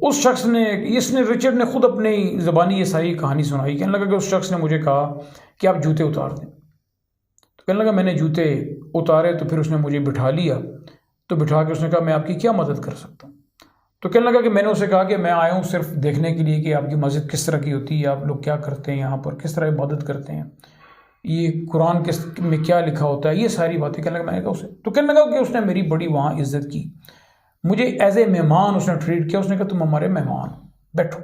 اس شخص نے رچرڈ نے خود اپنی زبانی یہ ساری کہانی سنائی. کہنے لگا کہ اس شخص نے مجھے کہا کہ آپ جوتے اتار دیں. تو کہنے لگا میں نے جوتے اتارے تو پھر اس نے مجھے بٹھا لیا. تو بٹھا کے اس نے کہا میں آپ کی کیا مدد کر سکتا ہوں. تو کہنے لگا کہ میں نے اسے کہا کہ میں آیا ہوں صرف دیکھنے کے لیے کہ آپ کی مسجد کس طرح کی ہوتی ہے, آپ لوگ کیا کرتے ہیں یہاں پر, کس طرح عبادت کرتے ہیں, یہ قرآن میں کیا لکھا ہوتا ہے, یہ ساری باتیں. کہنے لگا میں نے کہا اسے. تو کہنے لگا کہ اس نے میری بڑی وہاں عزت کی, مجھے ایز اے مہمان اس نے ٹریٹ کیا. اس نے کہا تم ہمارے مہمان بیٹھو.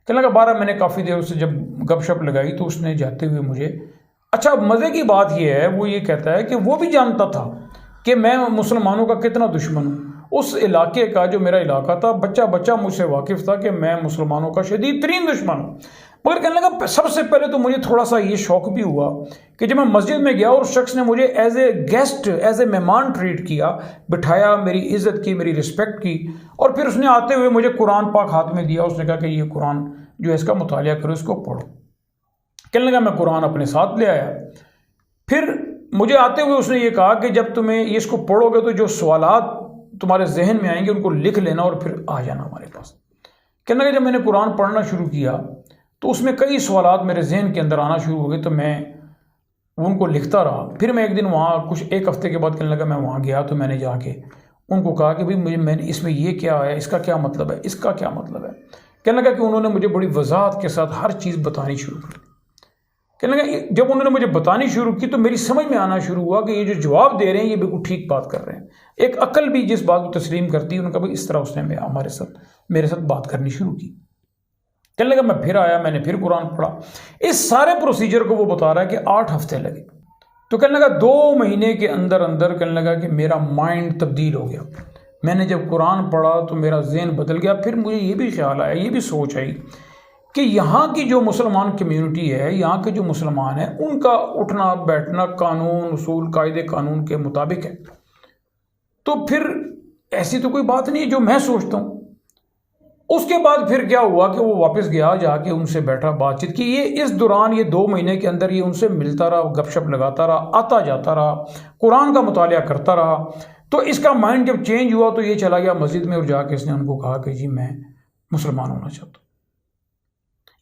کہنے لگا 12 میں نے کافی دیر اس سے جب گپ شپ لگائی تو اس نے جاتے ہوئے مجھے, اچھا مزے کی بات یہ ہے, وہ یہ کہتا ہے کہ وہ بھی جانتا تھا کہ میں مسلمانوں کا کتنا دشمن ہوں. اس علاقے کا جو میرا علاقہ تھا, بچہ بچہ مجھ سے واقف تھا کہ میں مسلمانوں کا شدید ترین دشمن ہوں. مگر کہنے لگا سب سے پہلے تو مجھے تھوڑا سا یہ شوق بھی ہوا کہ جب میں مسجد میں گیا اور اس شخص نے مجھے as a guest, as a مہمان ٹریٹ کیا, بٹھایا, میری عزت کی, میری رسپیکٹ کی, اور پھر اس نے آتے ہوئے مجھے قرآن پاک ہاتھ میں دیا. اس نے کہا کہ یہ قرآن جو ہے اس کا مطالعہ کرو, اس کو پڑھو. کہنے لگا میں قرآن اپنے ساتھ لے آیا. پھر مجھے آتے ہوئے اس نے یہ کہا کہ جب تمہیں اس کو پڑھو گے تو جو سوالات تمہارے ذہن میں آئیں گے ان کو لکھ لینا اور پھر آ جانا ہمارے پاس. کہنے لگا جب میں نے قرآن پڑھنا شروع کیا تو اس میں کئی سوالات میرے ذہن کے اندر آنا شروع ہو گئے, تو میں ان کو لکھتا رہا. پھر میں ایک دن وہاں ایک ہفتے کے بعد کہنے لگا میں وہاں گیا تو میں نے جا کے ان کو کہا کہ بھائی میں نے اس میں یہ کیا ہے, اس کا کیا مطلب ہے, اس کا کیا مطلب ہے. کہنے لگا کہ انہوں نے مجھے بڑی وضاحت کے ساتھ ہر چیز بتانی شروع کی. کہنے لگا جب انہوں نے مجھے بتانی شروع کی تو میری سمجھ میں آنا شروع ہوا کہ یہ جو جواب دے رہے ہیں یہ بالکل ٹھیک بات کر رہے ہیں. ایک عقل بھی جس بات کو تسلیم کرتی ہے, ان کا بھائی اس طرح اس نے میرے ساتھ بات کرنی شروع کی. کہنے لگا میں پھر آیا, میں نے پھر قرآن پڑھا. اس سارے پروسیجر کو وہ بتا رہا ہے کہ 8 ہفتے لگے. تو کہنے لگا 2 مہینے کے اندر کہنے لگا کہ میرا مائنڈ تبدیل ہو گیا. میں نے جب قرآن پڑھا تو میرا ذہن بدل گیا. پھر مجھے یہ بھی خیال آیا, یہ بھی سوچ آئی کہ یہاں کی جو مسلمان کمیونٹی ہے, یہاں کے جو مسلمان ہیں, ان کا اٹھنا بیٹھنا قانون, اصول, قاعدے قانون کے مطابق ہے. تو پھر ایسی تو کوئی بات نہیں ہے جو میں سوچتا ہوں. اس کے بعد پھر کیا ہوا کہ وہ واپس گیا, جا کے ان سے بیٹھا, بات چیت کی. یہ اس دوران یہ 2 مہینے کے اندر یہ ان سے ملتا رہا, گپ شپ لگاتا رہا, آتا جاتا رہا, قرآن کا مطالعہ کرتا رہا. تو اس کا مائنڈ جب چینج ہوا تو یہ چلا گیا مسجد میں, اور جا کے اس نے ان کو کہا کہ جی میں مسلمان ہونا چاہتا ہوں.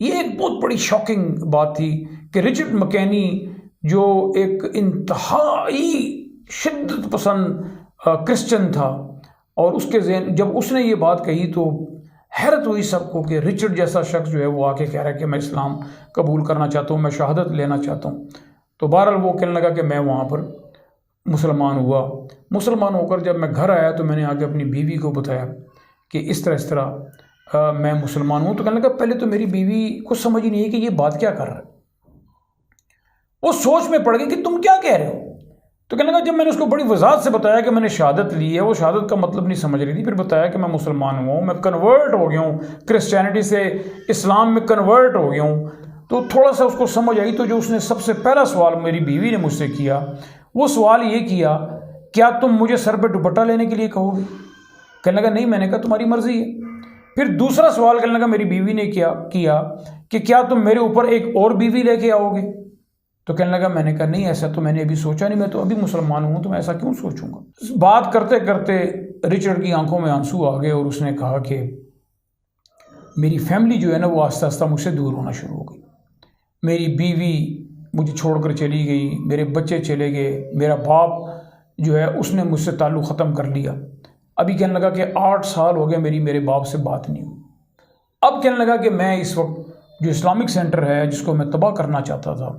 یہ ایک بہت بڑی شاکنگ بات تھی کہ رچرڈ مکینی جو ایک انتہائی شدت پسند کرسچن تھا, اور اس کے ذہن جب اس نے یہ بات کہی تو حیرت ہوئی سب کو کہ رچرڈ جیسا شخص جو ہے وہ آ کے کہہ رہا ہے کہ میں اسلام قبول کرنا چاہتا ہوں, میں شہادت لینا چاہتا ہوں. تو بہرحال وہ کہنے لگا کہ میں وہاں پر مسلمان ہوا. مسلمان ہو کر جب میں گھر آیا تو میں نے آ کے اپنی بیوی کو بتایا کہ اس طرح میں مسلمان ہوں. تو کہنے لگا پہلے تو میری بیوی کو سمجھ ہی نہیں ہے کہ یہ بات کیا کر رہا ہے. وہ سوچ میں پڑ گئی کہ تم کیا کہہ رہے ہو. تو کہنے لگا جب میں نے اس کو بڑی وضاحت سے بتایا کہ میں نے شہادت لی ہے, وہ شہادت کا مطلب نہیں سمجھ رہی تھی. پھر بتایا کہ میں مسلمان ہوا ہوں, میں کنورٹ ہو گیا ہوں, کرسچینٹی سے اسلام میں کنورٹ ہو گیا ہوں. تو تھوڑا سا اس کو سمجھ آئی. تو جو اس نے سب سے پہلا سوال میری بیوی نے مجھ سے کیا, وہ سوال یہ کیا کیا تم مجھے سر پہ دوپٹہ لینے کے لیے کہو گے. کہنے لگا نہیں. میں نے کہا تمہاری مرضی ہے. پھر دوسرا سوال کہنے لگا میری بیوی نے کیا کہ کیا تم میرے اوپر ایک اور بیوی لے کے آؤ گے. تو کہنے لگا میں نے کہا نہیں, ایسا تو میں نے ابھی سوچا نہیں, میں تو ابھی مسلمان ہوں, تو میں ایسا کیوں سوچوں گا. بات کرتے کرتے رچرڈ کی آنکھوں میں آنسو آ گئے, اور اس نے کہا کہ میری فیملی جو ہے نا وہ آہستہ آہستہ مجھ سے دور ہونا شروع ہو گئی. میری بیوی مجھے چھوڑ کر چلی گئی, میرے بچے چلے گئے, میرا باپ جو ہے اس نے مجھ سے تعلق ختم کر لیا. ابھی کہنے لگا کہ 8 سال ہو گئے میرے باپ سے بات نہیں ہوئی. اب کہنے لگا کہ میں اس وقت جو اسلامک سینٹر ہے جس کو میں تباہ کرنا چاہتا تھا,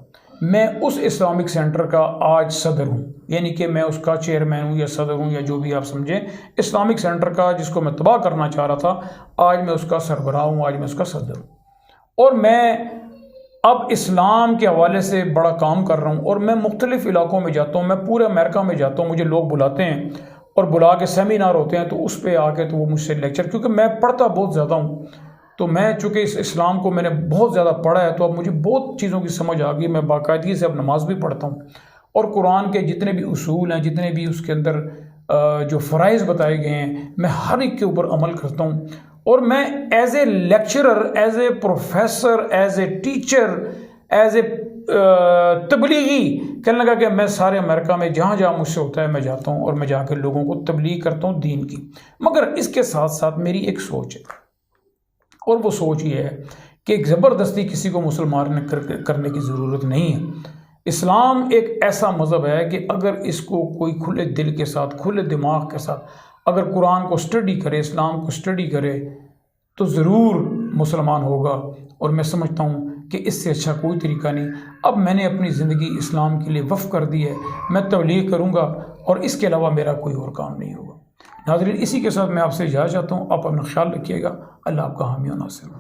میں اس اسلامک سینٹر کا آج صدر ہوں, یعنی کہ میں اس کا چیئرمین ہوں یا صدر ہوں یا جو بھی آپ سمجھیں. اسلامک سینٹر کا جس کو میں تباہ کرنا چاہ رہا تھا, آج میں اس کا سربراہ ہوں, آج میں اس کا صدر ہوں. اور میں اب اسلام کے حوالے سے بڑا کام کر رہا ہوں, اور میں مختلف علاقوں میں جاتا ہوں. میں پورے امریکہ میں جاتا ہوں, مجھے لوگ بلاتے ہیں اور بلا کے سیمینار ہوتے ہیں, تو اس پہ آ کے تو وہ مجھ سے لیکچر, کیونکہ میں پڑھتا بہت زیادہ ہوں. تو میں چونکہ اس اسلام کو میں نے بہت زیادہ پڑھا ہے, تو اب مجھے بہت چیزوں کی سمجھ آ گئی. میں باقاعدگی سے اب نماز بھی پڑھتا ہوں, اور قرآن کے جتنے بھی اصول ہیں, جتنے بھی اس کے اندر جو فرائض بتائے گئے ہیں, میں ہر ایک کے اوپر عمل کرتا ہوں. اور میں as a lecturer, as a professor, as a teacher, as a تبلیغی, کہنے لگا کہ میں سارے امریکہ میں جہاں جہاں مجھ سے ہوتا ہے میں جاتا ہوں, اور میں جا کے لوگوں کو تبلیغ کرتا ہوں دین کی. مگر اس کے ساتھ ساتھ میری ایک سوچ ہے. اور وہ سوچ یہ ہے کہ ایک زبردستی کسی کو مسلمان کرنے کی ضرورت نہیں ہے۔ اسلام ایک ایسا مذہب ہے کہ اگر اس کو کوئی کھلے دل کے ساتھ، کھلے دماغ کے ساتھ اگر قرآن کو سٹڈی کرے، اسلام کو سٹڈی کرے تو ضرور مسلمان ہوگا، اور میں سمجھتا ہوں کہ اس سے اچھا کوئی طریقہ نہیں۔ اب میں نے اپنی زندگی اسلام کے لیے وقف کر دی ہے، میں تبلیغ کروں گا اور اس کے علاوہ میرا کوئی اور کام نہیں ہوگا۔ ناظرین، اسی کے ساتھ میں آپ سے اجازت چاہتا ہوں، آپ اپنا خیال رکھیے گا، اللہ آپ کا حامی و ناصر ہو۔